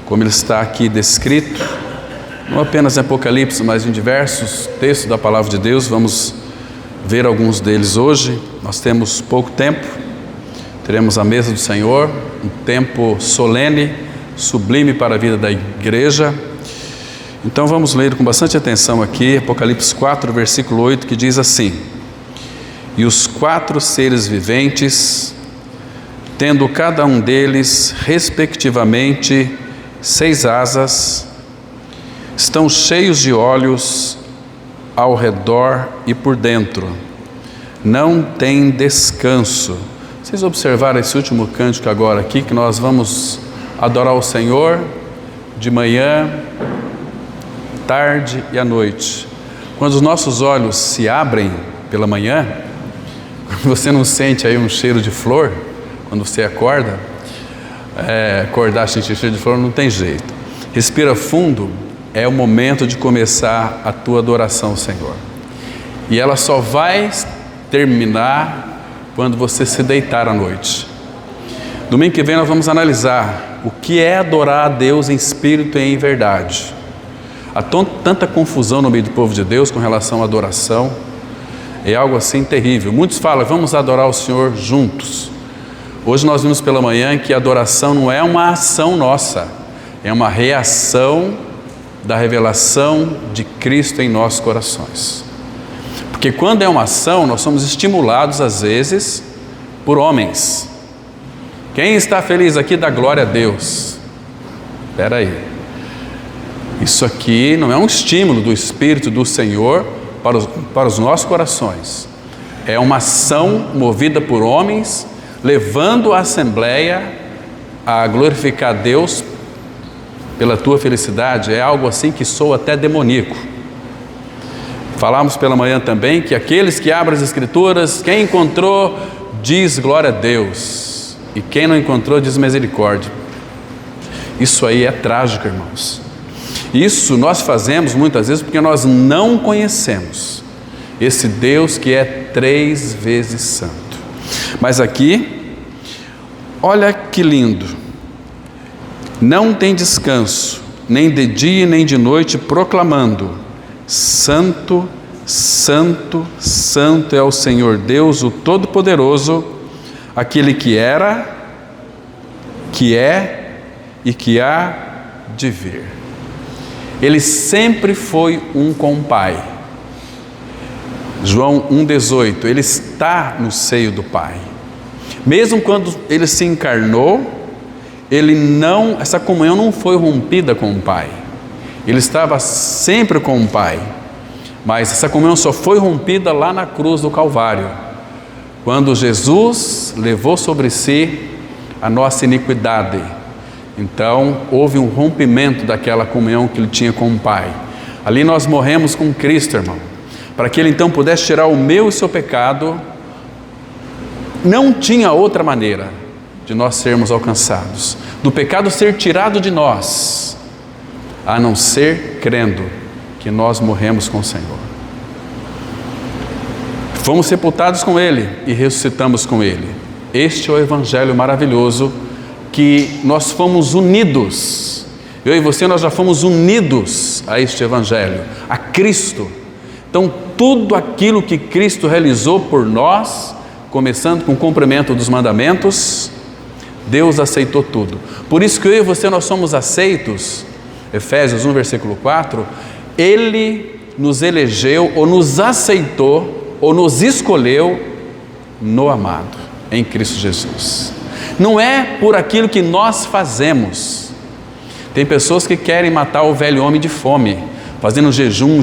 como ele está aqui descrito, não apenas em Apocalipse, mas em diversos textos da Palavra de Deus. Vamos ver alguns deles hoje. Nós temos pouco tempo, teremos a mesa do Senhor, um tempo solene, sublime para a vida da igreja. Então vamos ler com bastante atenção aqui, Apocalipse 4, versículo 8, que diz assim: E os 4 seres viventes, tendo cada um deles, respectivamente, 6 asas, estão cheios de olhos ao redor e por dentro, não tem descanso. Vocês observaram esse último cântico agora aqui, que nós vamos adorar o Senhor de manhã, tarde e à noite. Quando os nossos olhos se abrem pela manhã, você não sente aí um cheiro de flor quando você acorda? Acordar sentir cheiro de flor não tem jeito. Respira fundo, é o momento de começar a tua adoração ao Senhor. E ela só vai terminar quando você se deitar à noite. Domingo que vem nós vamos analisar o que é adorar a Deus em espírito e em verdade. Há tanta confusão no meio do povo de Deus com relação à adoração. É algo assim terrível. Muitos falam, vamos adorar o Senhor juntos. Hoje nós vimos pela manhã que a adoração não é uma ação nossa, é uma reação da revelação de Cristo em nossos corações. Porque quando é uma ação, nós somos estimulados às vezes por homens. Quem está feliz aqui dá glória a Deus. Espera aí. Isso aqui não é um estímulo do Espírito do Senhor para os nossos corações. É uma ação movida por homens, levando a Assembleia a glorificar Deus pela tua felicidade. É algo assim que soa até demoníaco. Falamos pela manhã também que aqueles que abrem as Escrituras, quem encontrou diz glória a Deus, e quem não encontrou diz misericórdia. Isso aí é trágico, irmãos. Isso nós fazemos muitas vezes porque nós não conhecemos esse Deus que é 3 vezes santo. Mas aqui, olha que lindo. Não tem descanso, nem de dia nem de noite, proclamando: Santo, Santo, Santo é o Senhor Deus, o Todo-Poderoso, aquele que era, que é e que há de vir. Ele sempre foi um com o Pai. João 1,18, ele está no seio do Pai. Mesmo quando ele se encarnou, essa comunhão não foi rompida com o Pai. Ele estava sempre com o Pai. Mas essa comunhão só foi rompida lá na cruz do Calvário, quando Jesus levou sobre si a nossa iniquidade. Então, houve um rompimento daquela comunhão que ele tinha com o Pai. Ali nós morremos com Cristo, irmão, para que ele então pudesse tirar o meu e o seu pecado. Não tinha outra maneira de nós sermos alcançados, do pecado ser tirado de nós, a não ser crendo que nós morremos com o Senhor. Fomos sepultados com Ele e ressuscitamos com Ele. Este é o Evangelho maravilhoso, que nós fomos unidos. Eu e você, nós já fomos unidos a este Evangelho, a Cristo. Então, tudo aquilo que Cristo realizou por nós, começando com o cumprimento dos mandamentos, Deus aceitou tudo. Por isso que eu e você, nós somos aceitos. Efésios 1, versículo 4, Ele nos elegeu, ou nos aceitou, ou nos escolheu no amado, em Cristo Jesus. Não é por aquilo que nós fazemos. Tem pessoas que querem matar o velho homem de fome, fazendo jejum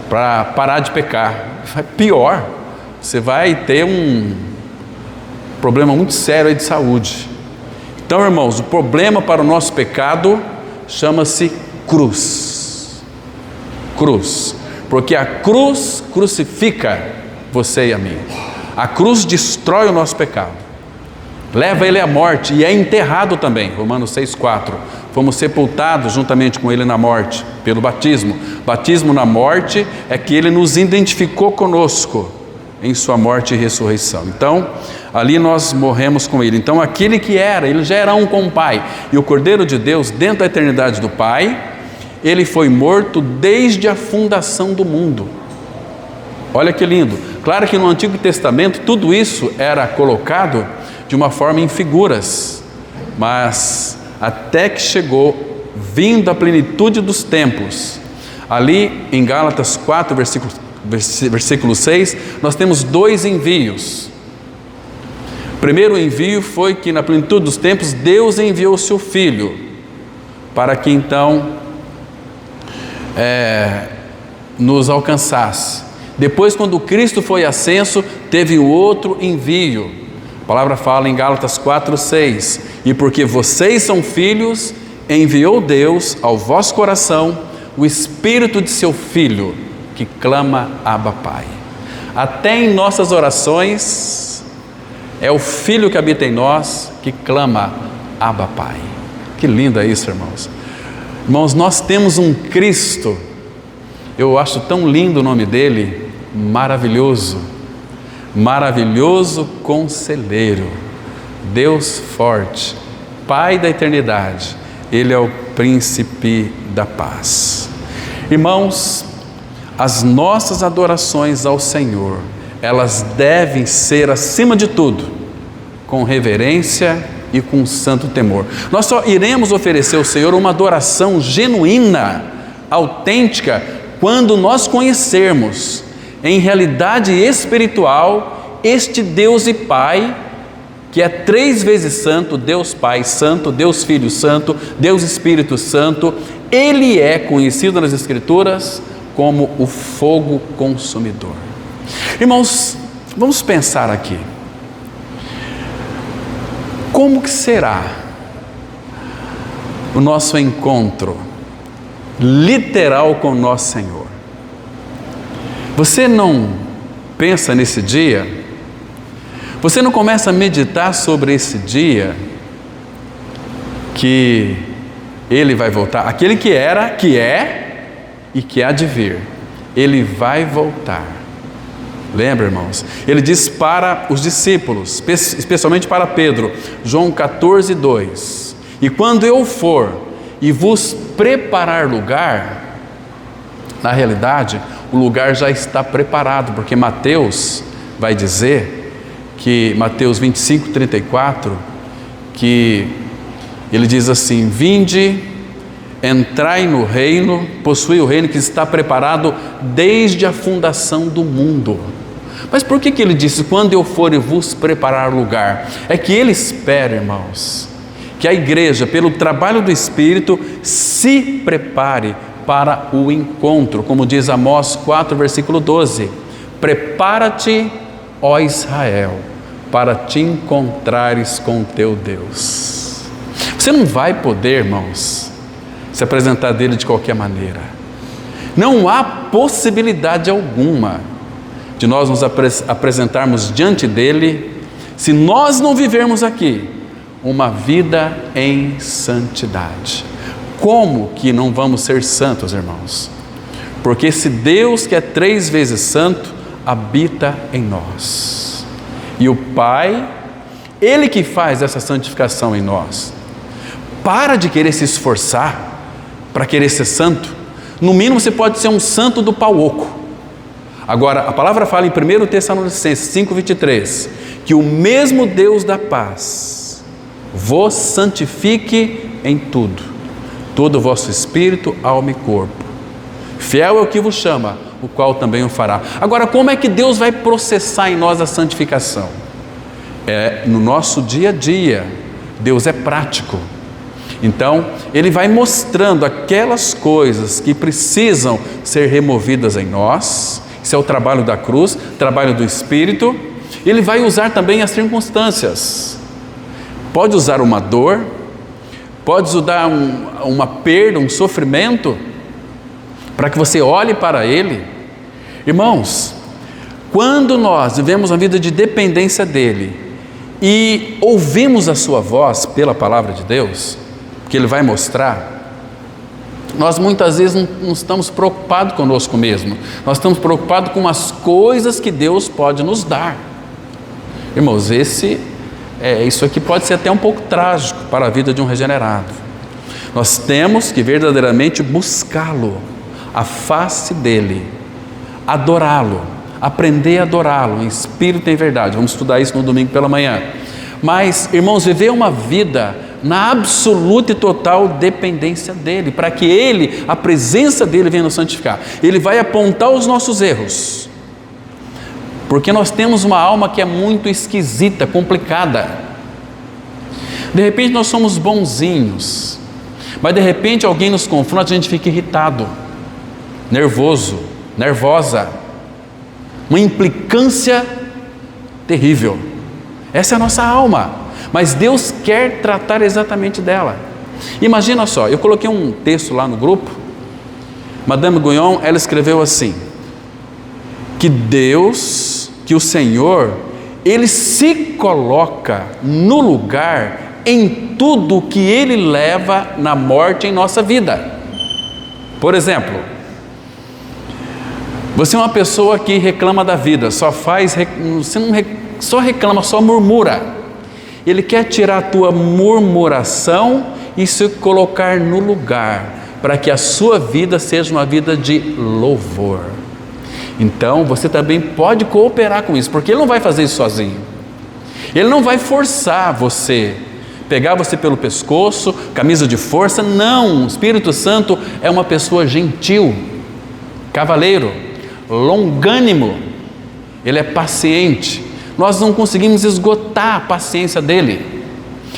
para parar de pecar. Pior, você vai ter um problema muito sério aí de saúde. Então, irmãos, o problema para o nosso pecado chama-se cruz. Cruz. Porque a cruz crucifica você e a mim. A cruz destrói o nosso pecado, leva ele à morte e é enterrado também. Romanos 6,4. Fomos sepultados juntamente com ele na morte, pelo batismo. Batismo na morte é que ele nos identificou conosco em sua morte e ressurreição. Então, ali nós morremos com Ele. Então, aquele que era, Ele já era um com o Pai. E o Cordeiro de Deus, dentro da eternidade do Pai, Ele foi morto desde a fundação do mundo. Olha que lindo. Claro que no Antigo Testamento tudo isso era colocado de uma forma em figuras, mas até que chegou, vindo a plenitude dos tempos, ali em Gálatas 4, versículo 6, nós temos 2 envios. O primeiro envio foi que na plenitude dos tempos Deus enviou o seu Filho, para que então nos alcançasse. Depois, quando Cristo foi ascenso, teve o outro envio. A palavra fala em Gálatas 4:6: e porque vocês são filhos, enviou Deus ao vosso coração o Espírito de seu Filho, que clama Abba Pai. Até em nossas orações, é o Filho que habita em nós, que clama Abba Pai. Que lindo é isso, irmãos. Irmãos, nós temos um Cristo, eu acho tão lindo o nome dele, maravilhoso, maravilhoso conselheiro, Deus forte, Pai da eternidade, Ele é o príncipe da paz. Irmãos, as nossas adorações ao Senhor, elas devem ser, acima de tudo, com reverência e com santo temor. Nós só iremos oferecer ao Senhor uma adoração genuína, autêntica, quando nós conhecermos em realidade espiritual este Deus e Pai, que é 3 vezes santo, Deus Pai santo, Deus Filho santo, Deus Espírito santo. Ele é conhecido nas Escrituras como o fogo consumidor. Irmãos, vamos pensar aqui. Como que será o nosso encontro literal com o nosso Senhor? Você não pensa nesse dia? Você não começa a meditar sobre esse dia que Ele vai voltar? Aquele que era, que é e que há de vir, Ele vai voltar. Lembra, irmãos? Ele diz para os discípulos, especialmente para Pedro, João 14:2: e quando eu for e vos preparar lugar, na realidade, o lugar já está preparado, porque Mateus vai dizer que, Mateus 25:34, que ele diz assim: vinde, entrai no reino, possui o reino que está preparado desde a fundação do mundo. Mas por que ele disse, quando eu for e vos preparar lugar? É que ele espera, irmãos, que a igreja, pelo trabalho do Espírito, se prepare para o encontro, como diz Amós 4, versículo 12: prepara-te, ó Israel, para te encontrares com teu Deus. Você não vai poder, irmãos, se apresentar dele de qualquer maneira. Não há possibilidade alguma de nós nos apresentarmos diante dele se nós não vivermos aqui uma vida em santidade. Como que não vamos ser santos, irmãos? Porque esse Deus que é 3 vezes santo habita em nós. E o Pai, Ele que faz essa santificação em nós. Para de querer se esforçar para querer ser santo. No mínimo você pode ser um santo do pau oco. Agora, a palavra fala em 1 Tessalonicenses 5:23, que o mesmo Deus da paz vos santifique em tudo, todo o vosso espírito, alma e corpo. Fiel é o que vos chama, o qual também o fará. Agora, como é que Deus vai processar em nós a santificação? É no nosso dia a dia. Deus é prático. Então, Ele vai mostrando aquelas coisas que precisam ser removidas em nós. Isso é o trabalho da cruz, trabalho do Espírito. Ele vai usar também as circunstâncias. Pode usar uma dor, pode usar uma perda, um sofrimento, para que você olhe para Ele. Irmãos, quando nós vivemos uma vida de dependência dEle e ouvimos a sua voz pela palavra de Deus, que Ele vai mostrar, Nós muitas vezes não estamos preocupados conosco mesmo, nós estamos preocupados com as coisas que Deus pode nos dar. Irmãos, isso aqui pode ser até um pouco trágico para a vida de um regenerado. Nós temos que verdadeiramente buscá-lo, a face dele, adorá-lo, aprender a adorá-lo em espírito e em verdade. Vamos estudar isso no domingo pela manhã. Mas, irmãos, viver uma vida na absoluta e total dependência dele, para que ele, a presença dele, venha nos santificar. Ele vai apontar os nossos erros, porque nós temos uma alma que é muito esquisita, complicada. De repente nós somos bonzinhos, mas de repente alguém nos confronta, a gente fica irritado, nervoso, nervosa, uma implicância terrível. Essa é a nossa alma, mas Deus quer tratar exatamente dela. Imagina só, eu coloquei um texto lá no grupo, Madame Guyon, ela escreveu assim, que o Senhor, Ele se coloca no lugar em tudo que Ele leva na morte em nossa vida. Por exemplo, você é uma pessoa que reclama da vida, só reclama, só murmura. Ele quer tirar a tua murmuração e se colocar no lugar, para que a sua vida seja uma vida de louvor. Então você também pode cooperar com isso, porque Ele não vai fazer isso sozinho. Ele não vai forçar você, pegar você pelo pescoço, camisa de força. Não, o Espírito Santo é uma pessoa gentil, cavaleiro, longânimo. Ele é paciente. Nós não conseguimos esgotar a paciência dele.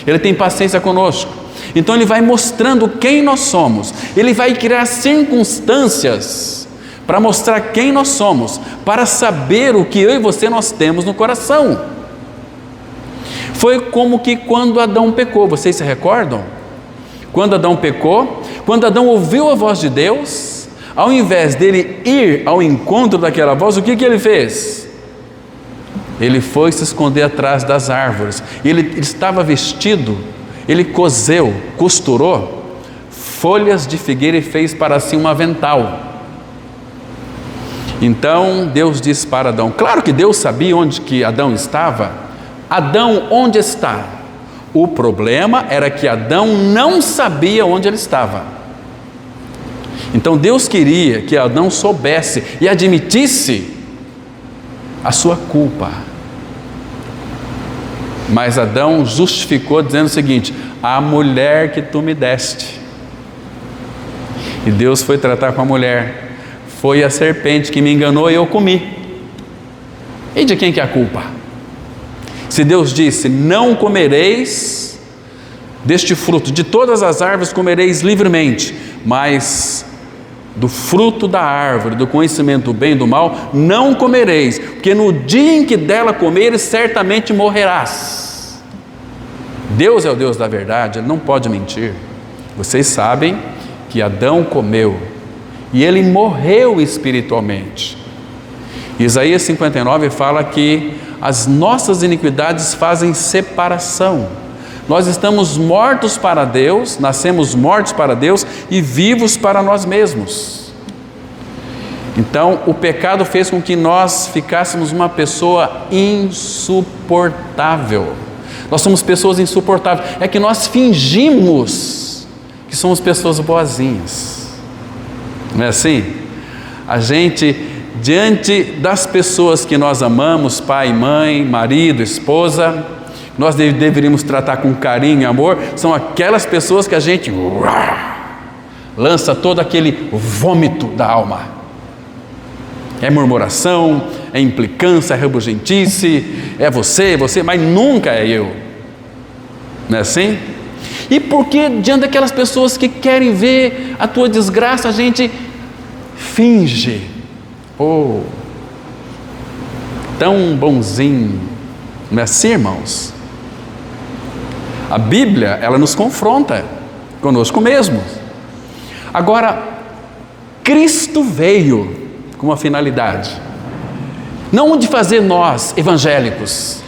Ele tem paciência conosco. Então Ele vai mostrando quem nós somos. Ele vai criar circunstâncias para mostrar quem nós somos, para saber o que eu e você nós temos no coração. Foi como que quando Adão pecou, vocês se recordam? Quando Adão pecou, quando Adão ouviu a voz de Deus, ao invés dele ir ao encontro daquela voz, o que ele fez? Ele foi se esconder atrás das árvores. Ele estava vestido, ele costurou folhas de figueira e fez para si um avental. Então Deus disse para Adão, claro que Deus sabia onde que Adão estava. Adão, onde está? O problema era que Adão não sabia onde ele estava. Então Deus queria que Adão soubesse e admitisse a sua culpa. Mas Adão justificou dizendo o seguinte: a mulher que tu me deste. E Deus foi tratar com a mulher. Foi a serpente que me enganou e eu comi. E de quem que é a culpa? Se Deus disse, não comereis deste fruto, de todas as árvores comereis livremente, mas do fruto da árvore, do conhecimento do bem e do mal, não comereis, porque no dia em que dela comeres, certamente morrerás. Deus é o Deus da verdade, Ele não pode mentir. Vocês sabem que Adão comeu e ele morreu espiritualmente. Isaías 59 fala que as nossas iniquidades fazem separação. Nós estamos mortos para Deus, nascemos mortos para Deus e vivos para nós mesmos. Então, o pecado fez com que nós ficássemos uma pessoa insuportável. Nós somos pessoas insuportáveis. É que nós fingimos que somos pessoas boazinhas. Não é assim? A gente, diante das pessoas que nós amamos, pai, mãe, marido, esposa, nós deveríamos tratar com carinho e amor, são aquelas pessoas que a gente lança todo aquele vômito da alma. É murmuração, é implicância, é rabugentice, é você, mas nunca é eu. Não é assim? E por que diante daquelas pessoas que querem ver a tua desgraça, a gente finge? Oh, tão bonzinho. Não é assim, irmãos? A Bíblia, ela nos confronta conosco mesmo. Agora, Cristo veio com uma finalidade, não de fazer nós evangélicos,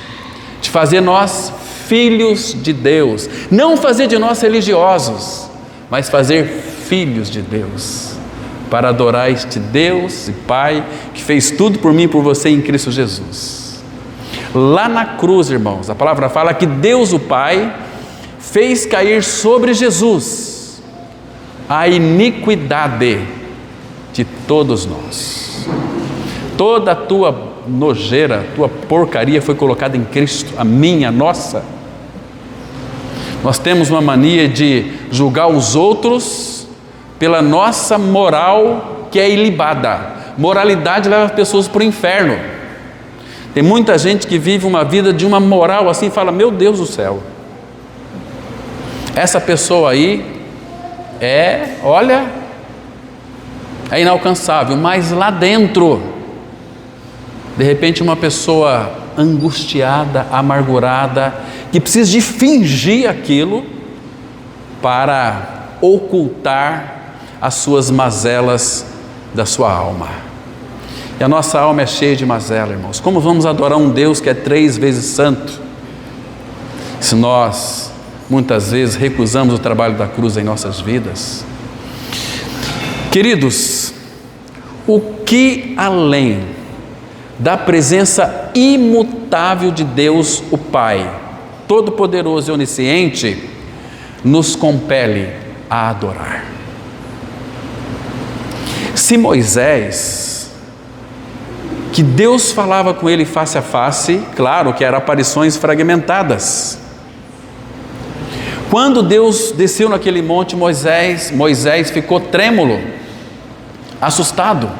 de fazer nós filhos de Deus, não fazer de nós religiosos, mas fazer filhos de Deus, para adorar este Deus e Pai que fez tudo por mim e por você em Cristo Jesus. Lá na cruz, irmãos, a palavra fala que Deus o Pai fez cair sobre Jesus a iniquidade de todos nós. Toda a tua nojeira, tua porcaria foi colocada em Cristo, a minha, a nossa. Nós temos uma mania de julgar os outros pela nossa moral que é ilibada. Moralidade leva as pessoas para o inferno. Tem muita gente que vive uma vida de uma moral assim e fala: meu Deus do céu, essa pessoa aí é inalcançável, mas lá dentro, de repente, uma pessoa angustiada, amargurada, que precisa de fingir aquilo para ocultar as suas mazelas da sua alma. E a nossa alma é cheia de mazela, irmãos. Como vamos adorar um Deus que é 3 vezes santo, se nós muitas vezes recusamos o trabalho da cruz em nossas vidas? Queridos, o que além da presença imutável de Deus o Pai, Todo-Poderoso e Onisciente, nos compele a adorar? Se Moisés, que Deus falava com ele face a face, claro que eram aparições fragmentadas. Quando Deus desceu naquele monte, Moisés ficou trêmulo, assustado.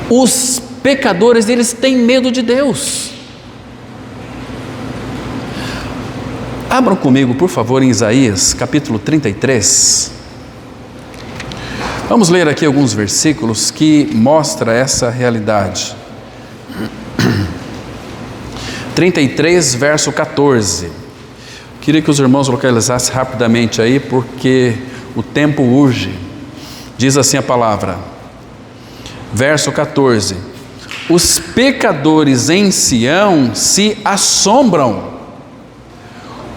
Os pecadores, eles têm medo de Deus. Abram comigo, por favor, em Isaías, capítulo 33. Vamos ler aqui alguns versículos que mostram essa realidade. 33, verso 14. Queria que os irmãos localizassem rapidamente aí, porque o tempo urge. Diz assim a palavra, verso 14: os pecadores em Sião se assombram,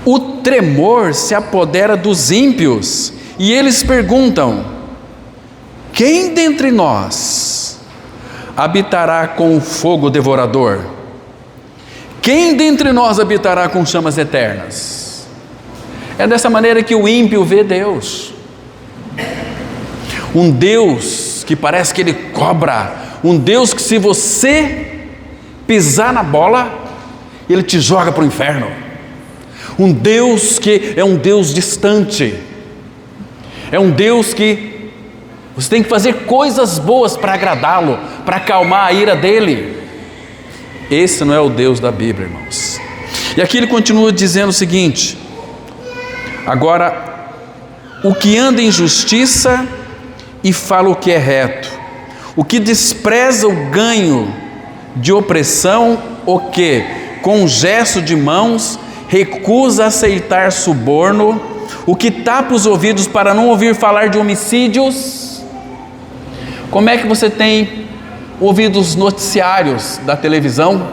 o tremor se apodera dos ímpios, e eles perguntam: quem dentre nós habitará com o fogo devorador? Quem dentre nós habitará com chamas eternas? É dessa maneira que o ímpio vê Deus. Um Deus que parece que ele cobra, um Deus que, se você pisar na bola, ele te joga para o inferno. Um Deus que é um Deus distante, é um Deus que você tem que fazer coisas boas para agradá-lo, para acalmar a ira dele. Esse não é o Deus da Bíblia, irmãos. E aqui ele continua dizendo o seguinte: agora, o que anda em justiça e fala o que é reto, o que despreza o ganho de opressão, o que, com um gesto de mãos, recusa aceitar suborno, o que tapa os ouvidos para não ouvir falar de homicídios. Como é que você tem ouvido os noticiários da televisão?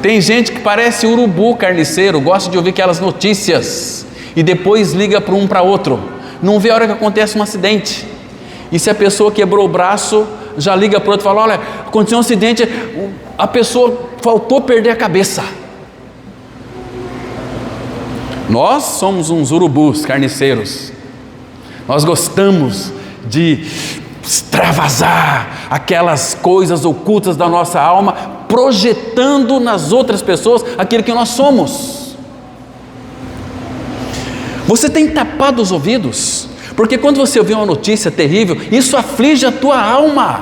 Tem gente que parece urubu carniceiro, gosta de ouvir aquelas notícias e depois liga para um para outro, não vê a hora que acontece um acidente. E se a pessoa quebrou o braço, já liga para o outro e fala: olha, aconteceu um acidente, a pessoa faltou perder a cabeça. Nós somos uns urubus carniceiros, nós gostamos de extravasar aquelas coisas ocultas da nossa alma, projetando nas outras pessoas aquilo que nós somos. Você tem tapado os ouvidos, porque quando você ouvir uma notícia terrível, isso aflige a tua alma.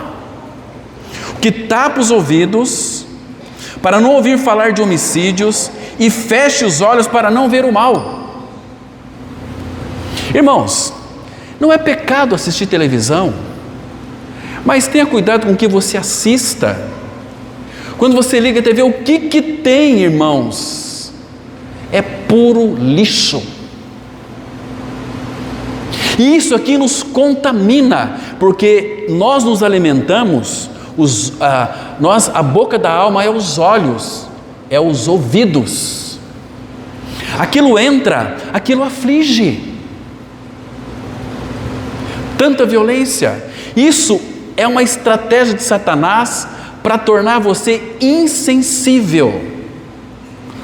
Que tapa os ouvidos para não ouvir falar de homicídios e feche os olhos para não ver o mal. Irmãos, não é pecado assistir televisão, mas tenha cuidado com o que você assista. Quando você liga a TV, o que tem, irmãos? É puro lixo. E isso aqui nos contamina, porque nós nos alimentamos, a boca da alma é os olhos, é os ouvidos. Aquilo entra, aquilo aflige. tanta violência. Isso é uma estratégia de Satanás para tornar você insensível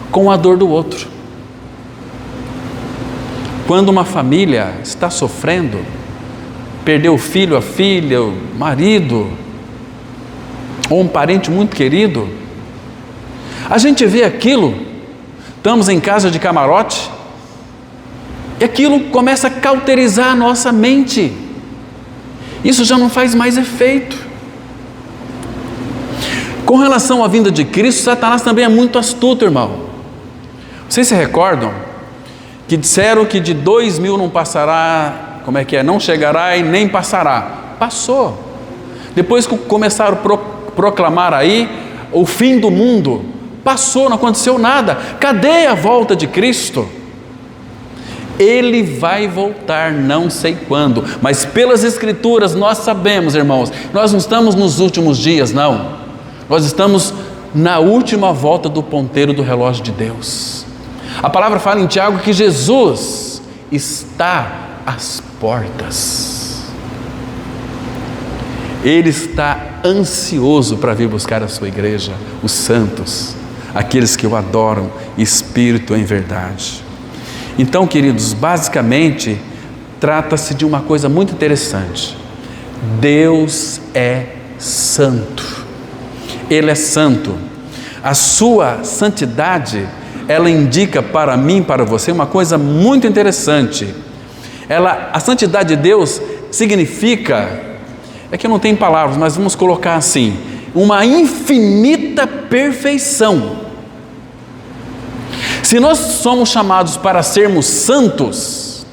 com a dor do outro. Quando uma família está sofrendo, perdeu o filho, a filha, o marido, ou um parente muito querido, a gente vê aquilo, estamos em casa de camarote, e aquilo começa a cauterizar a nossa mente. Isso já não faz mais efeito. Com relação à vinda de Cristo, Satanás também é muito astuto, irmão. Vocês se recordam que disseram que de 2000 não passará, não chegará e nem passará. Passou. Depois que começaram a proclamar aí o fim do mundo, passou, não aconteceu nada. Cadê a volta de Cristo? Ele vai voltar, não sei quando, mas pelas Escrituras nós sabemos, irmãos, nós não estamos nos últimos dias, não. Nós estamos na última volta do ponteiro do relógio de Deus. A palavra fala em Tiago que Jesus está às portas. Ele está ansioso para vir buscar a sua igreja, os santos, aqueles que o adoram, espírito em verdade. Então, queridos, basicamente, trata-se de uma coisa muito interessante. Deus é santo. Ele é santo. A sua santidade, ela indica para mim, para você, uma coisa muito interessante. A santidade de Deus significa, é que não tem palavras, mas vamos colocar assim, uma infinita perfeição. Se nós somos chamados para sermos santos,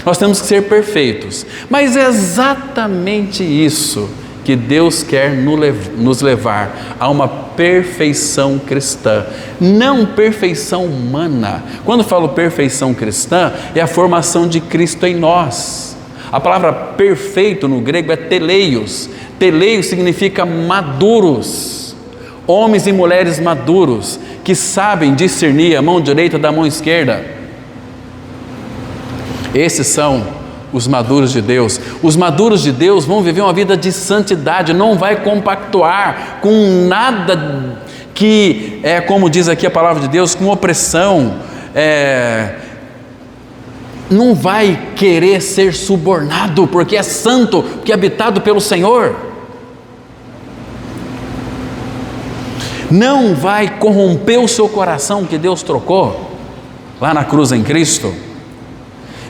nós temos que ser perfeitos, mas é exatamente isso que Deus quer nos levar a uma perfeição cristã, não perfeição humana. Quando falo perfeição cristã, é a formação de Cristo em nós. A palavra perfeito no grego é teleios. Teleios significa maduros, homens e mulheres maduros, que sabem discernir a mão direita da mão esquerda. Esses são os maduros de Deus. Os maduros de Deus vão viver uma vida de santidade, não vai compactuar com nada que é, como diz aqui a palavra de Deus, com opressão, não vai querer ser subornado, porque é santo, porque é habitado pelo Senhor. Não vai corromper o seu coração que Deus trocou lá na cruz em Cristo.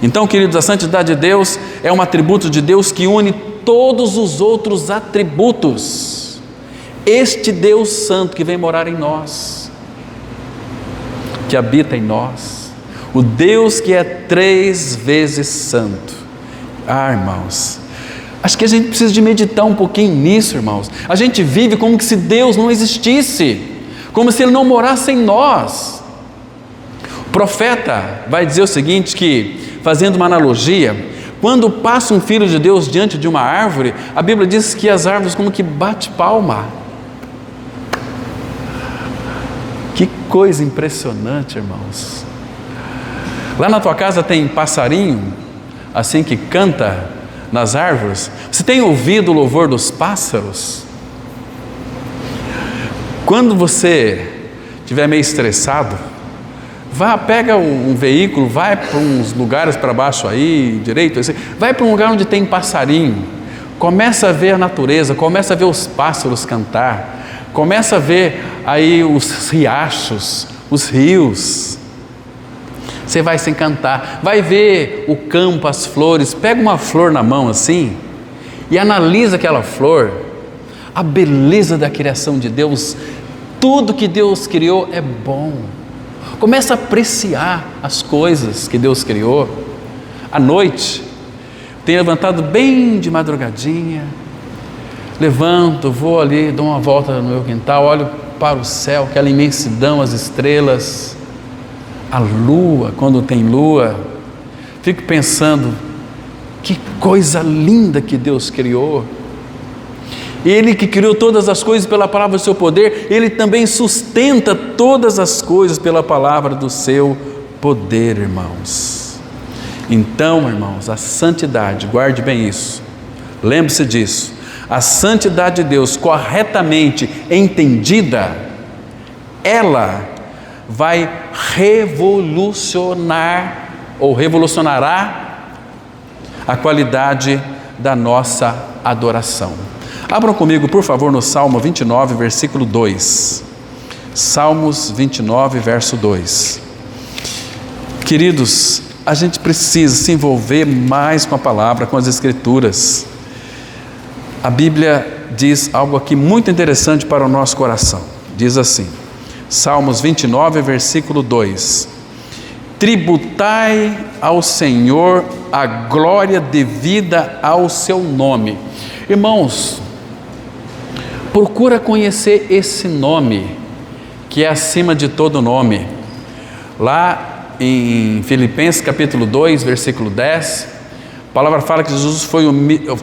Então, queridos, a santidade de Deus é um atributo de Deus que une todos os outros atributos. Este Deus santo que vem morar em nós, que habita em nós, o Deus que é 3 vezes santo. Irmãos, acho que a gente precisa de meditar um pouquinho nisso, irmãos. A gente vive como se Deus não existisse, como se Ele não morasse em nós. O profeta vai dizer o seguinte, que, fazendo uma analogia, quando passa um filho de Deus diante de uma árvore, a Bíblia diz que as árvores como que bate palma. Que coisa impressionante, irmãos. Lá na tua casa tem passarinho, assim que canta nas árvores? Você tem ouvido o louvor dos pássaros? Quando você estiver meio estressado, pega um veículo, vai para uns lugares para baixo aí, direito, assim, vai para um lugar onde tem passarinho, começa a ver a natureza, começa a ver os pássaros cantar, começa a ver aí os riachos, os rios. Você vai se encantar, vai ver o campo, as flores, pega uma flor na mão assim e analisa aquela flor, a beleza da criação de Deus. Tudo que Deus criou é bom. Começa a apreciar as coisas que Deus criou. À noite, tenho levantado bem de madrugadinha, levanto, vou ali, dou uma volta no meu quintal, olho para o céu, aquela imensidão, as estrelas, a lua, quando tem lua, fico pensando, que coisa linda que Deus criou. Ele que criou todas as coisas pela palavra do seu poder, Ele também sustenta todas as coisas pela palavra do seu poder, irmãos. Então, irmãos, a santidade, guarde bem isso, lembre-se disso, a santidade de Deus corretamente entendida, ela vai revolucionar ou revolucionará a qualidade da nossa adoração. Abram comigo, por favor, no Salmo 29, versículo 2. Salmos 29, verso 2. Queridos, a gente precisa se envolver mais com a palavra, com as Escrituras. A Bíblia diz algo aqui muito interessante para o nosso coração. Diz assim, Salmos 29, versículo 2: tributai ao Senhor a glória devida ao seu nome. Irmãos, procura conhecer esse nome, que é acima de todo nome. Lá em Filipenses capítulo 2, versículo 10, a palavra fala que Jesus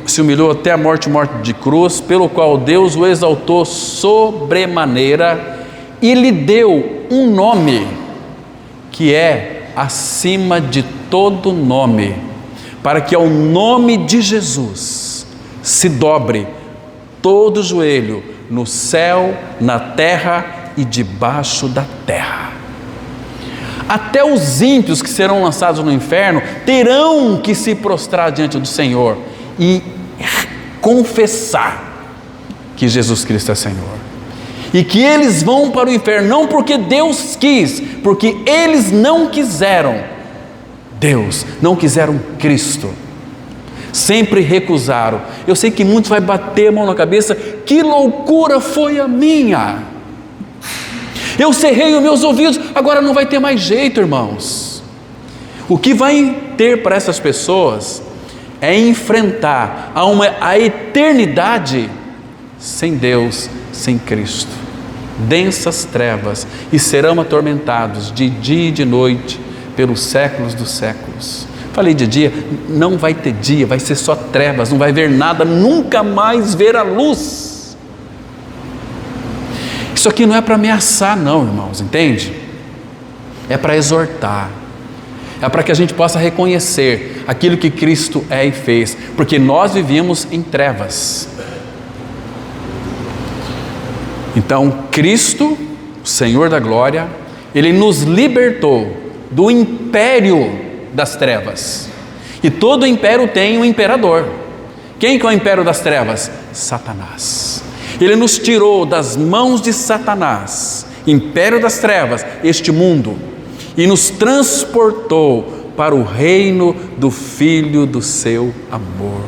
se humilhou até a morte de cruz, pelo qual Deus o exaltou sobremaneira e lhe deu um nome que é acima de todo nome, para que ao nome de Jesus se dobre todo joelho no céu, na terra e debaixo da terra. Até os ímpios que serão lançados no inferno terão que se prostrar diante do Senhor e confessar que Jesus Cristo é Senhor. E que eles vão para o inferno, não porque Deus quis, porque eles não quiseram Deus, não quiseram Cristo. Sempre recusaram. Eu sei que muitos vão bater a mão na cabeça, que loucura foi a minha! Eu cerrei os meus ouvidos, agora não vai ter mais jeito, irmãos. O que vai ter para essas pessoas é enfrentar a eternidade sem Deus, sem Cristo, densas trevas, e serão atormentados de dia e de noite pelos séculos dos séculos. Falei de dia, não vai ter dia, vai ser só trevas, não vai ver nada, nunca mais ver a luz. Isso aqui não é para ameaçar não, irmãos, entende? É para exortar, é para que a gente possa reconhecer aquilo que Cristo é e fez, porque nós vivíamos em trevas. Então Cristo, o Senhor da glória, Ele nos libertou do império das trevas, e todo império tem um imperador. Quem que é o império das trevas? Satanás. Ele nos tirou das mãos de Satanás, império das trevas, este mundo, e nos transportou para o reino do Filho do seu amor,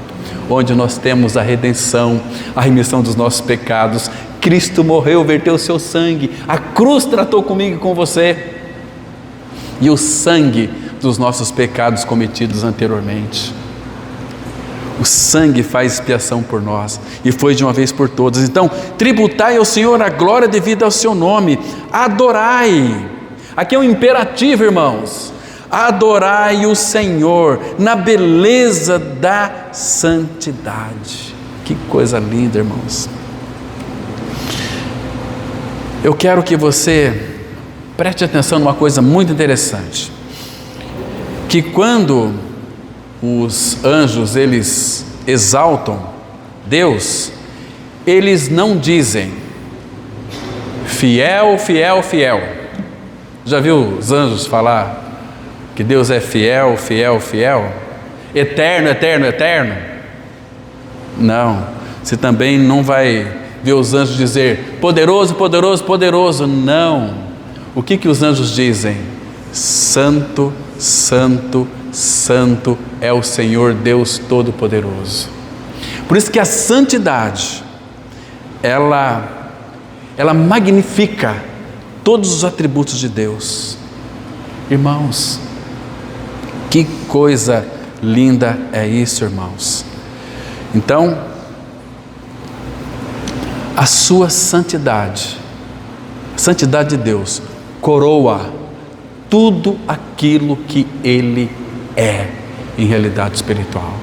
onde nós temos a redenção, a remissão dos nossos pecados. Cristo morreu, verteu o seu sangue, a cruz tratou comigo e com você, e o sangue dos nossos pecados cometidos anteriormente. O sangue faz expiação por nós, e foi de uma vez por todas. Então, tributai ao Senhor a glória devida ao seu nome, adorai. Aqui é um imperativo, irmãos. Adorai o Senhor na beleza da santidade. Que coisa linda, irmãos. Eu quero que você preste atenção numa coisa muito interessante, que quando os anjos, eles exaltam Deus, eles não dizem fiel, fiel, fiel. Já viu os anjos falar que Deus é fiel, fiel, fiel? Eterno, eterno, eterno? Não. Você também não vai ver os anjos dizer poderoso, poderoso, poderoso. Não. O que os anjos dizem? Santo, santo, santo é o Senhor Deus Todo-Poderoso. Por isso que a santidade, ela magnifica todos os atributos de Deus. Irmãos, que coisa linda é isso, irmãos. Então, a sua santidade, a santidade de Deus, coroa tudo aquilo que Ele é em realidade espiritual.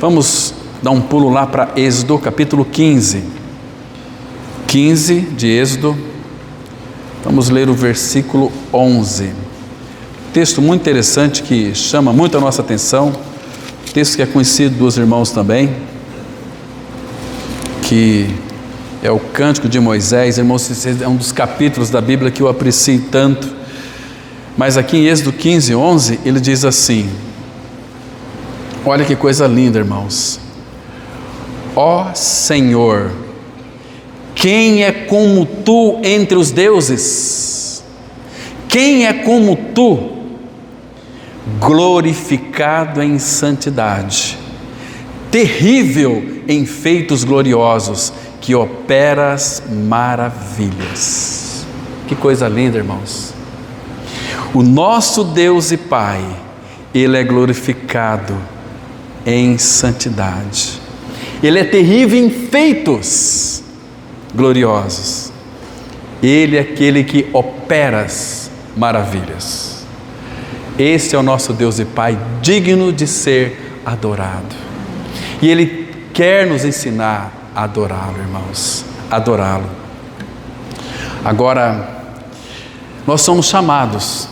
Vamos dar um pulo lá para Êxodo capítulo 15. 15 de Êxodo, vamos ler o versículo 11. texto muito interessante que chama muito a nossa atenção, texto que é conhecido dos irmãos também, que é o Cântico de Moisés. Irmãos, é um dos capítulos da Bíblia que eu aprecio tanto. Mas aqui em Êxodo 15, 11, ele diz assim, olha que coisa linda, irmãos. Ó Senhor, quem é como tu entre os deuses? Quem é como tu, glorificado em santidade, terrível em feitos gloriosos, que operas maravilhas. Que coisa linda, irmãos. O nosso Deus e Pai, Ele é glorificado em santidade. Ele é terrível em feitos gloriosos. Ele é aquele que opera maravilhas. Esse é o nosso Deus e Pai, digno de ser adorado. E Ele quer nos ensinar a adorá-lo, irmãos, adorá-lo. Agora, nós somos chamados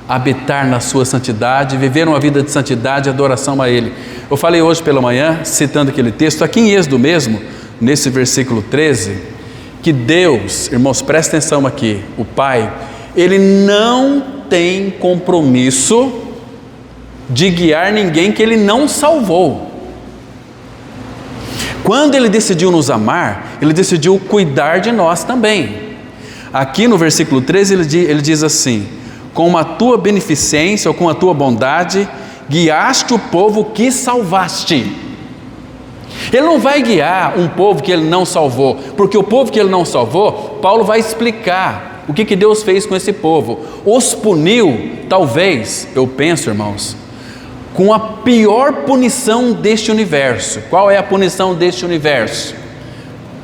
a habitar na sua santidade, viver uma vida de santidade e adoração a Ele. Eu falei hoje pela manhã, citando aquele texto, aqui em Êxodo mesmo, nesse versículo 13, que Deus, irmãos, presta atenção aqui, o Pai, Ele não tem compromisso de guiar ninguém que Ele não salvou. Quando Ele decidiu nos amar, Ele decidiu cuidar de nós também. Aqui no versículo 13 ele diz assim, com a tua beneficência ou com a tua bondade, guiaste o povo que salvaste. Ele não vai guiar um povo que Ele não salvou, porque o povo que Ele não salvou, Paulo vai explicar o que Deus fez com esse povo. Os puniu, talvez, eu penso, irmãos, com a pior punição deste universo. Qual é a punição deste universo?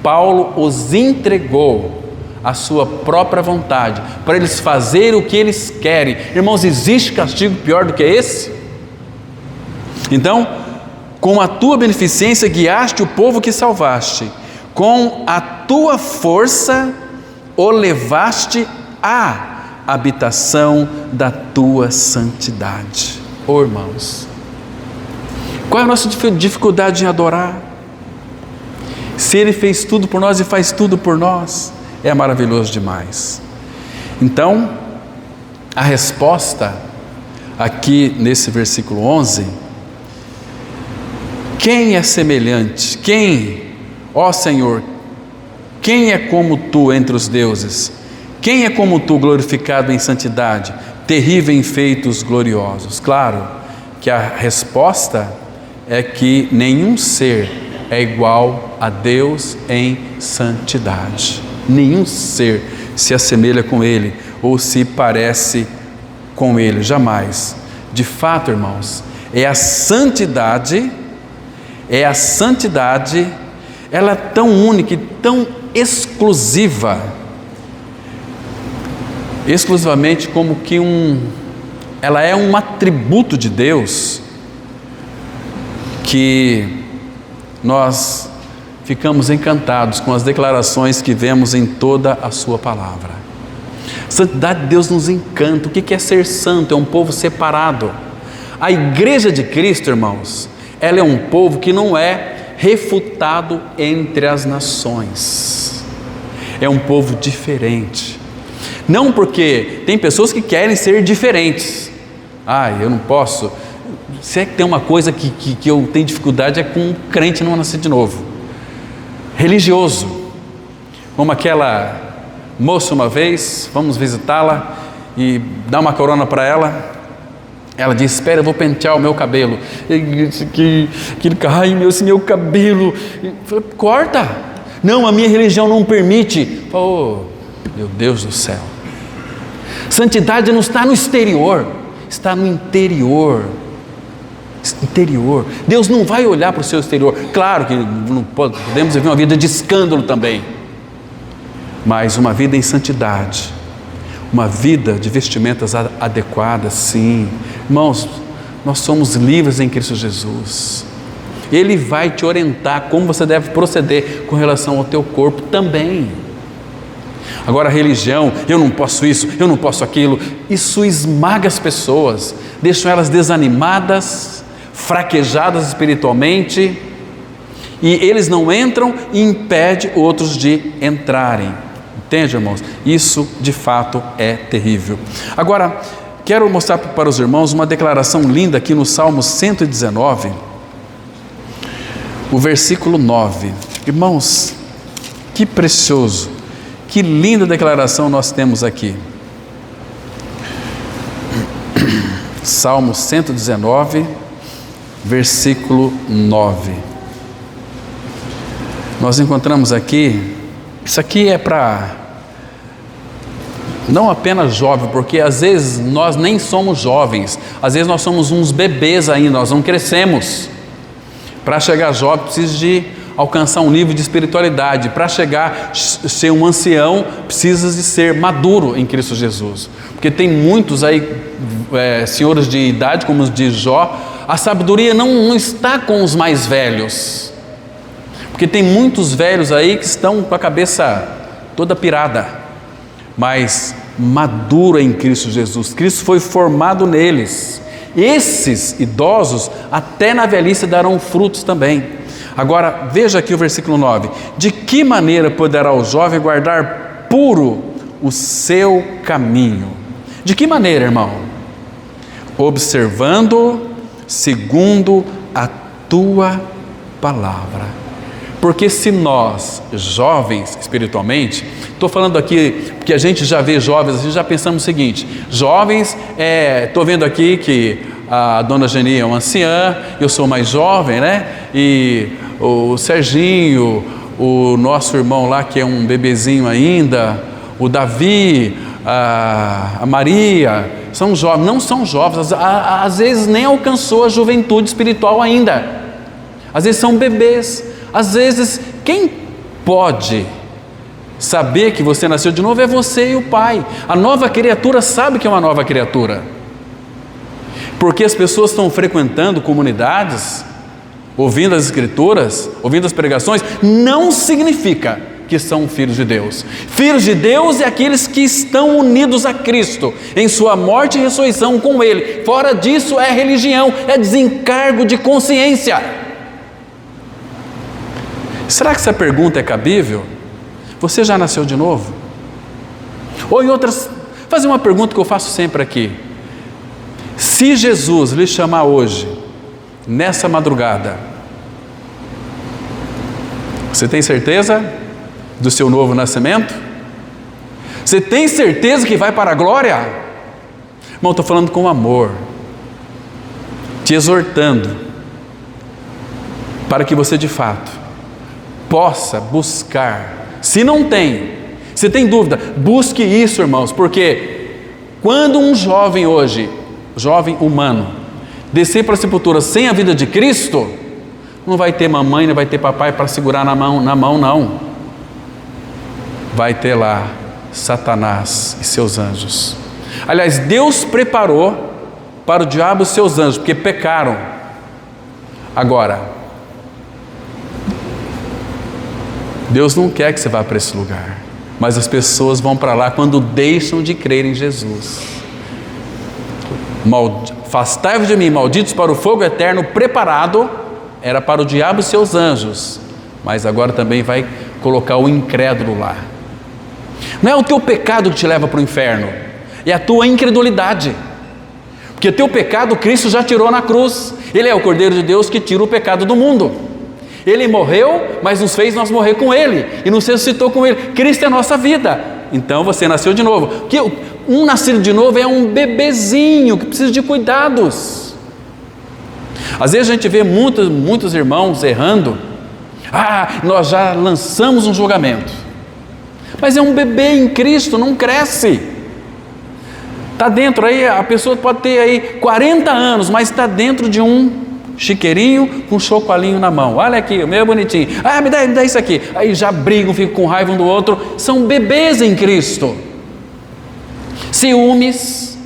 Paulo os entregou à sua própria vontade, para eles fazerem o que eles querem. Irmãos, existe castigo pior do que esse? Então, com a tua beneficência guiaste o povo que salvaste, com a tua força o levaste à habitação da tua santidade. Oh, irmãos, qual é a nossa dificuldade em adorar? Se Ele fez tudo por nós e faz tudo por nós, é maravilhoso demais. Então, a resposta aqui nesse versículo 11, quem é semelhante? Quem, ó Senhor, quem é como Tu entre os deuses? Quem é como Tu, glorificado em santidade, terrível em feitos gloriosos? Claro que a resposta é que nenhum ser é igual a Deus em santidade. Nenhum ser se assemelha com Ele ou se parece com Ele, jamais. De fato, irmãos, a santidade, ela é tão única e tão exclusiva, exclusivamente como que ela é um atributo de Deus, que nós ficamos encantados com as declarações que vemos em toda a sua palavra. A santidade de Deus nos encanta. O que é ser santo? É um povo separado. A igreja de Cristo, irmãos, ela é um povo que não é refutado entre as nações. É um povo diferente. Não porque tem pessoas que querem ser diferentes. Eu não posso. Se é que tem uma coisa que eu tenho dificuldade, é com um crente não nascer de novo. Religioso. Como aquela moça uma vez, vamos visitá-la e dar uma corona para ela. Ela disse: espera, eu vou pentear o meu cabelo. Ele disse que ai meu cabelo. Eu falei: corta. Não, a minha religião não permite. Oh, meu Deus do céu. Santidade não está no exterior, está no interior. Deus não vai olhar para o seu exterior. Claro que não podemos viver uma vida de escândalo também, mas uma vida em santidade, uma vida de vestimentas adequadas, sim. Irmãos, nós somos livres em Cristo Jesus. Ele vai te orientar como você deve proceder com relação ao teu corpo também. Agora a religião, eu não posso isso, eu não posso aquilo, isso esmaga as pessoas, deixam elas desanimadas, fraquejadas espiritualmente, e eles não entram e impede outros de entrarem. Entende, irmãos? Isso de fato é terrível. Agora, quero mostrar para os irmãos uma declaração linda aqui no Salmo 119, o versículo 9. Irmãos, que precioso, que linda declaração nós temos aqui. Salmo 119, versículo 9. Nós encontramos aqui, isso aqui é para não apenas jovem, porque às vezes nós nem somos jovens, às vezes nós somos uns bebês ainda, nós não crescemos. Para chegar jovem precisa de alcançar um nível de espiritualidade, para chegar a ser um ancião precisa de ser maduro em Cristo Jesus, porque tem muitos aí, senhores de idade como os de Jó, a sabedoria não está com os mais velhos, porque tem muitos velhos aí que estão com a cabeça toda pirada, mas maduro em Cristo Jesus. Cristo foi formado neles. Esses idosos até na velhice darão frutos também. Agora veja aqui o versículo 9: de que maneira poderá o jovem guardar puro o seu caminho? De que maneira, irmão? Observando segundo a tua palavra. Porque se nós, jovens espiritualmente, estou falando aqui porque a gente já vê jovens, a gente já pensamos o seguinte: jovens, estou vendo aqui que a dona Geni é uma anciã, eu sou mais jovem, né? E o Serginho, o nosso irmão lá que é um bebezinho ainda, o Davi, a Maria, são jovens, não são jovens, às vezes nem alcançou a juventude espiritual ainda, às vezes são bebês. Às vezes, quem pode saber que você nasceu de novo é você e o Pai. A nova criatura sabe que é uma nova criatura. Porque as pessoas estão frequentando comunidades, ouvindo as Escrituras, ouvindo as pregações, não significa que são filhos de Deus. Filhos de Deus é aqueles que estão unidos a Cristo, em sua morte e ressurreição com Ele. Fora disso é religião, é desencargo de consciência. Será que essa pergunta é cabível? Você já nasceu de novo? Ou em outras, fazer uma pergunta que eu faço sempre aqui: se Jesus lhe chamar hoje, nessa madrugada, você tem certeza do seu novo nascimento? Você tem certeza que vai para a glória? Irmão, estou falando com amor, te exortando, para que você de fato possa buscar. Se não tem, se tem dúvida, busque isso, irmãos, porque quando um jovem hoje, jovem humano, descer para a sepultura sem a vida de Cristo, não vai ter mamãe, não vai ter papai para segurar na mão não. Vai ter lá Satanás e seus anjos. Aliás, Deus preparou para o diabo e seus anjos, porque pecaram. Agora, Deus não quer que você vá para esse lugar, mas as pessoas vão para lá quando deixam de crer em Jesus. Afastai-vos de mim, malditos, para o fogo eterno preparado, era para o diabo e seus anjos, mas agora também vai colocar o incrédulo lá. Não é o teu pecado que te leva para o inferno, é a tua incredulidade, porque o teu pecado Cristo já tirou na cruz. Ele é o Cordeiro de Deus que tira o pecado do mundo. Ele morreu, mas nos fez nós morrer com Ele, e nos ressuscitou com Ele. Cristo é a nossa vida. Então você nasceu de novo. Porque um nascido de novo é um bebezinho que precisa de cuidados. Às vezes a gente vê muitos irmãos errando. Nós já lançamos um julgamento, mas é um bebê em Cristo, não cresce. Está dentro aí, a pessoa pode ter aí 40 anos, mas está dentro de um chiqueirinho com chocolinho na mão. Olha aqui, o meu bonitinho. Me dá isso aqui. Aí já brigam, ficam com raiva um do outro. São bebês em Cristo. Ciúmes,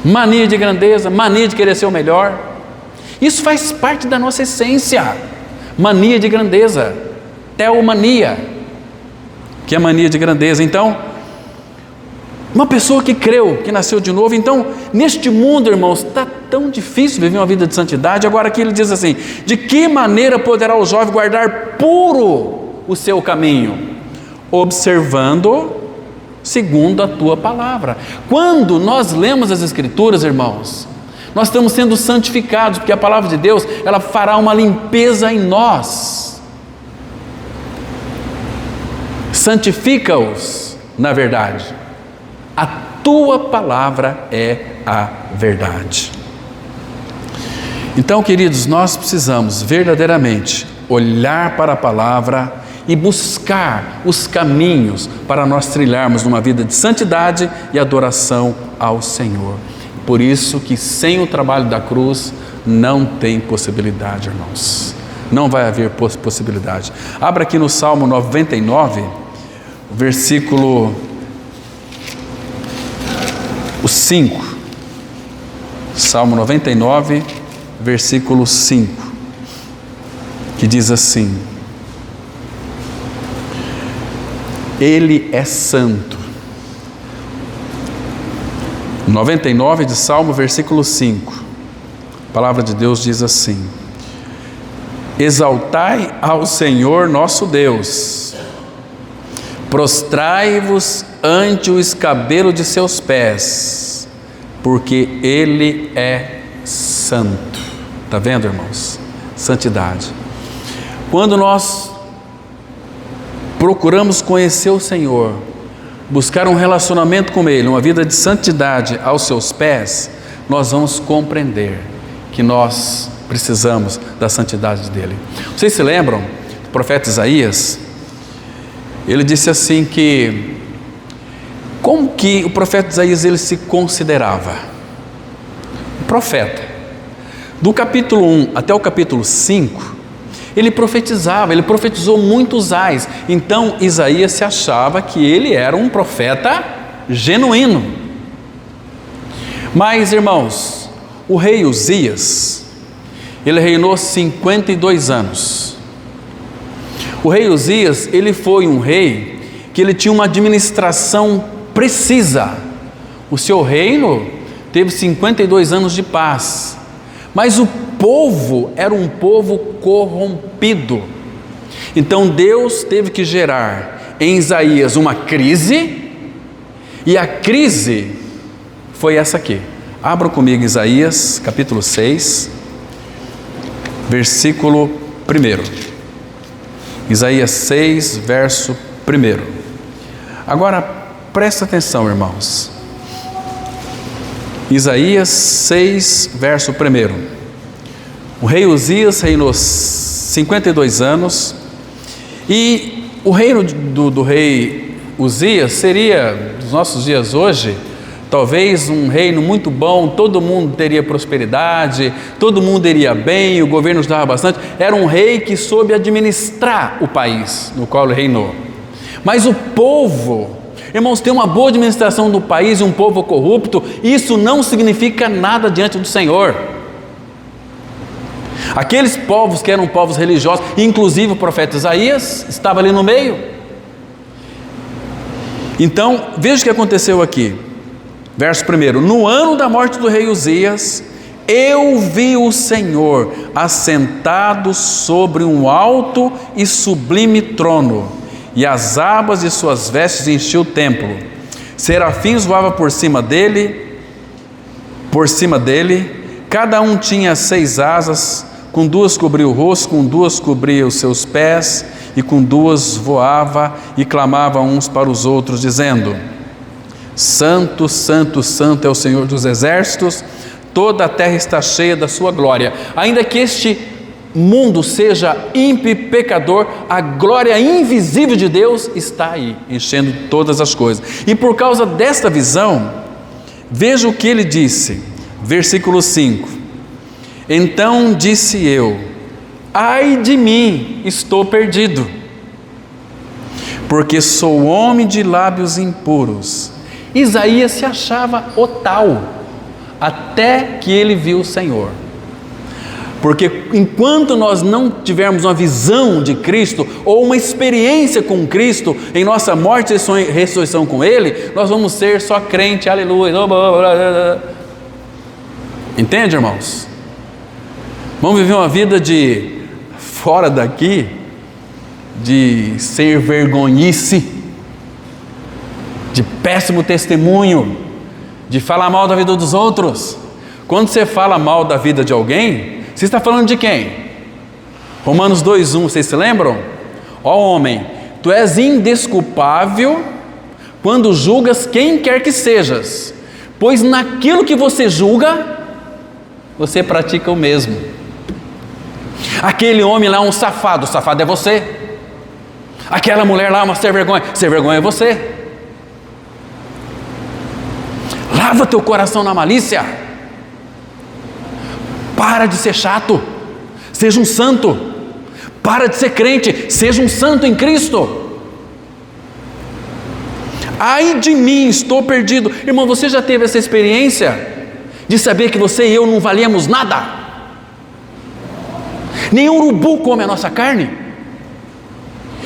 mania de grandeza, mania de querer ser o melhor. Isso faz parte da nossa essência. Mania de grandeza, teomania. que é mania de grandeza. Então, uma pessoa que creu, que nasceu de novo, então, neste mundo, irmãos, está tão difícil viver uma vida de santidade. Agora aqui ele diz assim: de que maneira poderá o jovem guardar puro o seu caminho? Observando segundo a tua palavra. Quando nós lemos as Escrituras, irmãos, nós estamos sendo santificados, porque a palavra de Deus, ela fará uma limpeza em nós. Santifica-os na verdade. A tua palavra é a verdade. Então, queridos, nós precisamos verdadeiramente olhar para a palavra e buscar os caminhos para nós trilharmos numa vida de santidade e adoração ao Senhor. Por isso que sem o trabalho da cruz não tem possibilidade, irmãos. Não vai haver possibilidade. Abra aqui no Salmo 99, versículo 5. Salmo 99, versículo 5, que diz assim: Ele é santo. 99 de Salmo, versículo 5. A palavra de Deus diz assim: exaltai ao Senhor nosso Deus, prostrai-vos ante o escabelo de seus pés, porque Ele é santo. Está vendo, irmãos? Santidade. Quando nós procuramos conhecer o Senhor, buscar um relacionamento com Ele, uma vida de santidade aos seus pés, nós vamos compreender que nós precisamos da santidade dEle. Vocês se lembram do profeta Isaías? Ele disse assim que, como que o profeta Isaías ele se considerava? Um profeta. Do capítulo 1 até o capítulo 5, ele profetizava, ele profetizou muitos ais. Então Isaías se achava que ele era um profeta genuíno. Mas, irmãos, o rei Uzias, ele reinou 52 anos. O rei Uzias, ele foi um rei que ele tinha uma administração precisa. O seu reino teve 52 anos de paz, mas o povo era um povo corrompido. Então Deus teve que gerar em Isaías uma crise, e a crise foi essa aqui. Abra comigo Isaías capítulo 6, versículo 1. Isaías 6, verso 1. Agora presta atenção, irmãos. Isaías 6, verso 1. O rei Uzias reinou 52 anos, e o reino do rei Uzias seria, dos nossos dias hoje, talvez um reino muito bom, todo mundo teria prosperidade, todo mundo iria bem, o governo ajudava bastante. Era um rei que soube administrar o país no qual ele reinou. Mas o povo, irmãos, tem uma boa administração do país e um povo corrupto, isso não significa nada diante do Senhor. Aqueles povos que eram povos religiosos, inclusive o profeta Isaías estava ali no meio. Então, veja o que aconteceu aqui. Verso 1. No ano da morte do rei Uzias, eu vi o Senhor assentado sobre um alto e sublime trono, e as abas de suas vestes enchiam o templo. Serafins voavam por cima dele, cada um tinha 6 asas, com 2 cobria o rosto, com 2 cobria os seus pés, e com 2 voava e clamava uns para os outros, dizendo: Santo, Santo, Santo é o Senhor dos exércitos, toda a terra está cheia da sua glória. Ainda que este mundo seja ímpio e pecador, a glória invisível de Deus está aí, enchendo todas as coisas. E por causa desta visão, veja o que ele disse, versículo 5. Então disse eu: ai de mim, estou perdido, porque sou homem de lábios impuros. Isaías se achava o tal, até que ele viu o Senhor. Porque enquanto nós não tivermos uma visão de Cristo ou uma experiência com Cristo em nossa morte e ressurreição com Ele, nós vamos ser só crente, aleluia. Entende, irmãos? Vamos viver uma vida de fora daqui, de ser vergonhice, de péssimo testemunho, de falar mal da vida dos outros. Quando você fala mal da vida de alguém, você está falando de quem? Romanos 2:1, vocês se lembram? Ó homem, tu és indesculpável quando julgas quem quer que sejas, pois naquilo que você julga, você pratica o mesmo. Aquele homem lá é um safado, o safado é você. Aquela mulher lá é uma sem vergonha é você. Lava teu coração na malícia. Para de ser chato, seja um santo. Para de ser crente, seja um santo em Cristo. Ai de mim, estou perdido. Irmão, você já teve essa experiência de saber que você e eu não valíamos nada? Nem um urubu come a nossa carne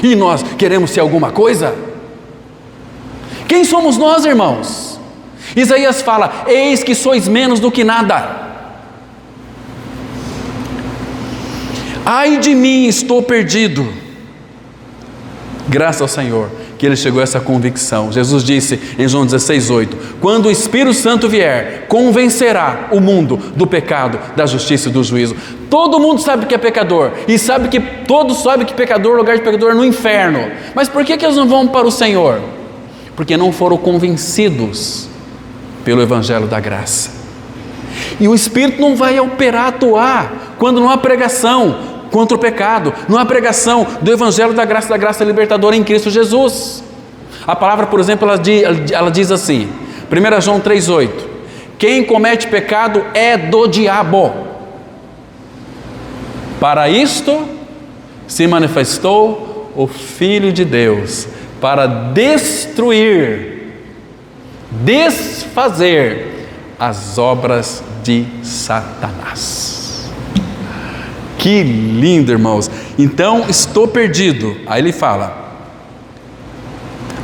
e nós queremos ser alguma coisa? Quem somos nós, irmãos? Isaías fala: eis que sois menos do que nada. Ai de mim, estou perdido. Graças ao Senhor que ele chegou a essa convicção. Jesus disse em João 16:8: quando o Espírito Santo vier, convencerá o mundo do pecado, da justiça e do juízo. Todo mundo sabe que é pecador, e todos sabem que pecador, o lugar de pecador é no inferno. Mas por que eles não vão para o Senhor? Porque não foram convencidos pelo Evangelho da graça. E o Espírito não vai operar, atuar, quando não há pregação contra o pecado, não há pregação do Evangelho da graça libertadora em Cristo Jesus. A palavra, por exemplo, ela diz assim, 1 João 3,8: quem comete pecado é do diabo. Para isto se manifestou o Filho de Deus, para destruir, desfazer as obras de Satanás. Que lindo, irmãos. Então, estou perdido. Aí ele fala: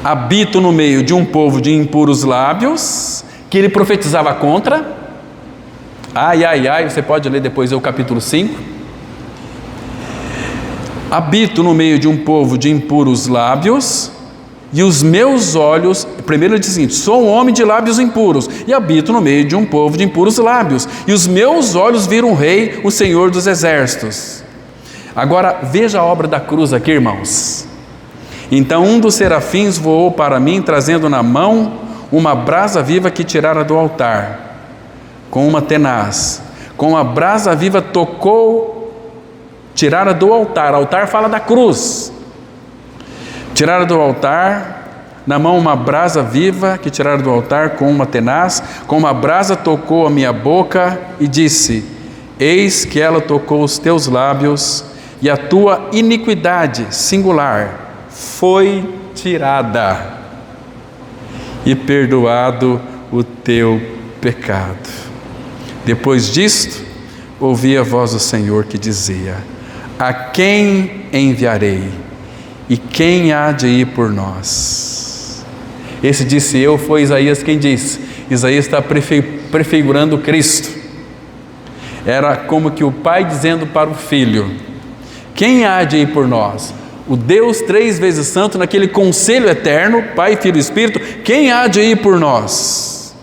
habito no meio de um povo de impuros lábios, que ele profetizava contra. Você pode ler depois o capítulo 5. Habito no meio de um povo de impuros lábios, e os meus olhos, primeiro ele diz o seguinte: sou um homem de lábios impuros, e habito no meio de um povo de impuros lábios, e os meus olhos viram o Rei, o Senhor dos Exércitos. Agora veja a obra da cruz aqui, irmãos. Então um dos serafins voou para mim, trazendo na mão uma brasa viva que tirara do altar, com uma tenaz. Com a brasa viva tirara do altar. Altar fala da cruz. Tirara do altar, na mão uma brasa viva que tiraram do altar com uma tenaz, com uma brasa tocou a minha boca e disse: eis que ela tocou os teus lábios, e a tua iniquidade singular foi tirada, e perdoado o teu pecado. Depois disto, ouvi a voz do Senhor que dizia: a quem enviarei? E quem há de ir por nós? Esse disse eu, foi Isaías quem disse. Isaías está prefigurando Cristo. Era como que o pai dizendo para o filho: quem há de ir por nós? O Deus 3 vezes santo, naquele conselho eterno, Pai, Filho e Espírito, quem há de ir por nós?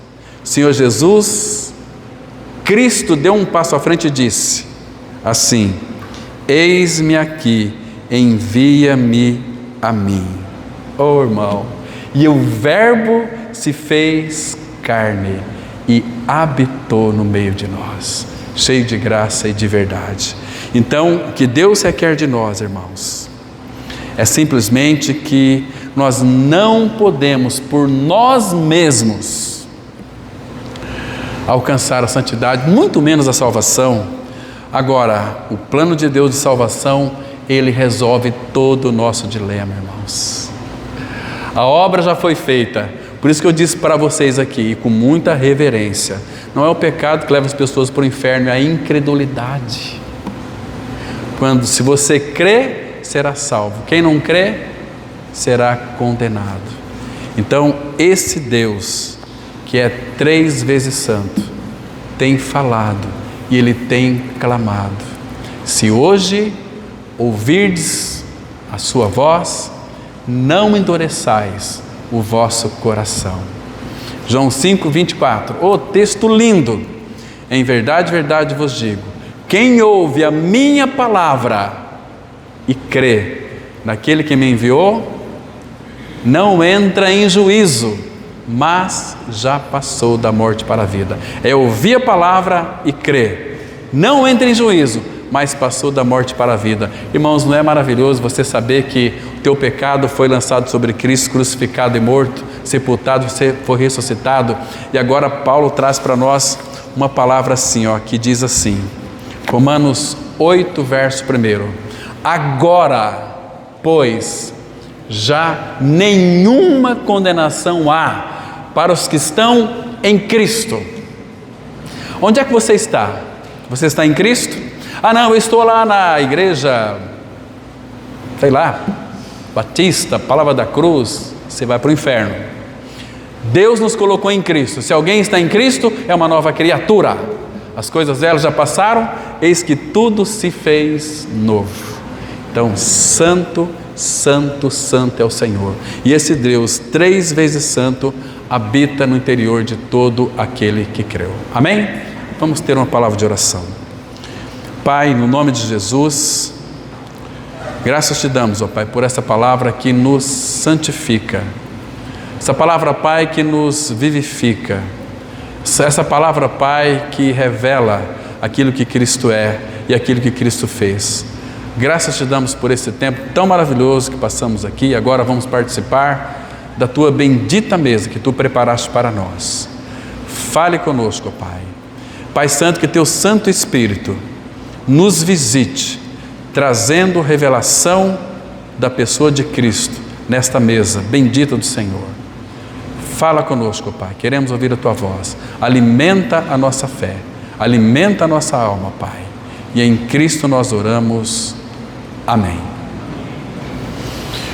Senhor Jesus, Cristo deu um passo à frente e disse assim: eis-me aqui, envia-me a mim. Oh, irmão, e o Verbo se fez carne e habitou no meio de nós, cheio de graça e de verdade. Então, o que Deus requer de nós, irmãos, é simplesmente que nós não podemos por nós mesmos alcançar a santidade, muito menos a salvação. Agora, o plano de Deus de salvação, ele resolve todo o nosso dilema, irmãos. A obra já foi feita. Por isso que eu disse para vocês aqui, com muita reverência, não é o pecado que leva as pessoas para o inferno, é a incredulidade. Se você crê, será salvo. Quem não crê, será condenado. Então, esse Deus, que é 3 vezes santo, tem falado e Ele tem clamado. Se hoje ouvirdes a sua voz, não endureçais o vosso coração. João 5:24, texto lindo. Em verdade, verdade vos digo, quem ouve a minha palavra e crê naquele que me enviou, não entra em juízo, mas já passou da morte para a vida. É ouvir a palavra e crer. Não entra em juízo, mas passou da morte para a vida. Irmãos, não é maravilhoso você saber que o teu pecado foi lançado sobre Cristo, crucificado e morto, sepultado, foi ressuscitado? E agora Paulo traz para nós uma palavra assim, que diz assim, Romanos 8, verso 1. Agora, pois, já nenhuma condenação há para os que estão em Cristo. Onde é que você está? Você está em Cristo? Não, eu estou lá na igreja, sei lá, Batista, Palavra da Cruz. Você vai para o inferno. Deus nos colocou em Cristo. Se alguém está em Cristo, é uma nova criatura. As coisas delas já passaram, eis que tudo se fez novo. Então, santo, santo, santo é o Senhor. E esse Deus 3 vezes santo habita no interior de todo aquele que creu. Amém? Vamos ter uma palavra de oração. Pai, no nome de Jesus, graças te damos, Pai, por essa palavra que nos santifica. Essa palavra, Pai, que nos vivifica. Essa palavra, Pai, que revela aquilo que Cristo é e aquilo que Cristo fez. Graças te damos por esse tempo tão maravilhoso que passamos aqui. Agora vamos participar da tua bendita mesa que tu preparaste para nós. Fale conosco, Pai. Pai Santo, que teu Santo Espírito nos visite, trazendo revelação da pessoa de Cristo nesta mesa bendita do Senhor. Fala conosco, Pai. Queremos ouvir a tua voz. Alimenta a nossa fé. Alimenta a nossa alma, Pai. E em Cristo nós oramos. Amém.